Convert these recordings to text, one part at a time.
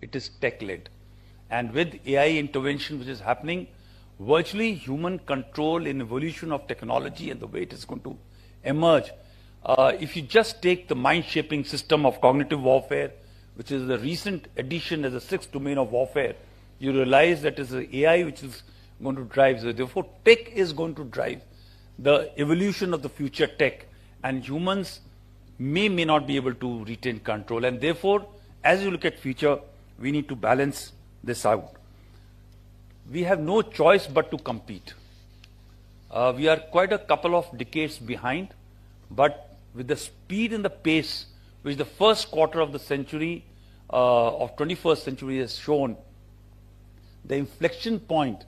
it is tech-led. And with AI intervention which is happening, virtually human control in evolution of technology and the way it is going to emerge. If you just take the mind-shaping system of cognitive warfare, which is the recent addition as a sixth domain of warfare, you realize that it is the AI which is going to drive. So therefore, tech is going to drive the evolution of the future tech, and humans may not be able to retain control. And therefore, as you look at future, we need to balance this out. We have no choice but to compete. We are quite a couple of decades behind, but with the speed and the pace which the first quarter of the century, of 21st century has shown, the inflection point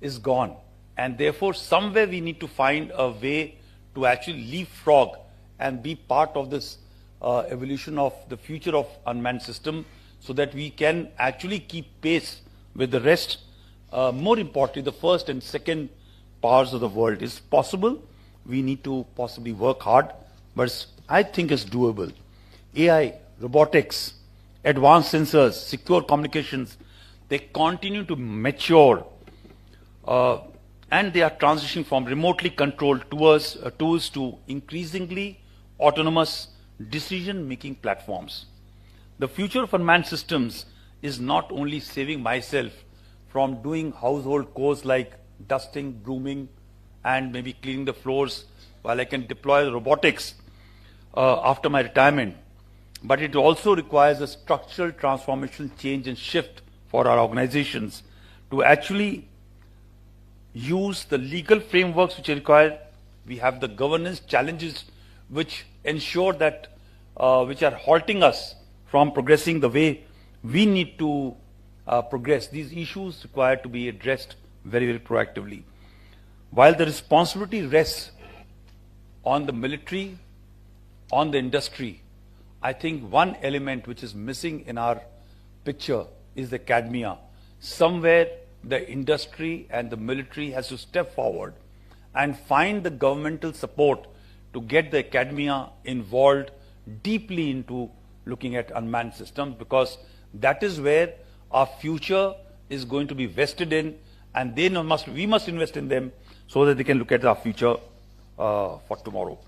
is gone. And therefore, somewhere we need to find a way to actually leapfrog and be part of this evolution of the future of unmanned system, so that we can actually keep pace with the rest. More importantly, the first and second powers of the world. Is possible. We need to possibly work hard, but I think it's doable. AI, robotics, advanced sensors, secure communications, they continue to mature, and they are transitioning from remotely controlled tools to increasingly autonomous decision-making platforms. The future of unmanned systems is not only saving myself from doing household chores like dusting, brooming, and maybe cleaning the floors while I can deploy the robotics after my retirement, but it also requires a structural transformation, change and shift for our organizations to actually use the legal frameworks which are required. We have the governance challenges which ensure that, which are halting us from progressing the way we need to progress. These issues require to be addressed very, very proactively. While the responsibility rests on the military, on the industry, I think one element which is missing in our picture is the academia. Somewhere the industry and the military has to step forward and find the governmental support to get the academia involved deeply into looking at unmanned systems, because that is where our future is going to be vested in, and we must invest in them so that they can look at our future for tomorrow.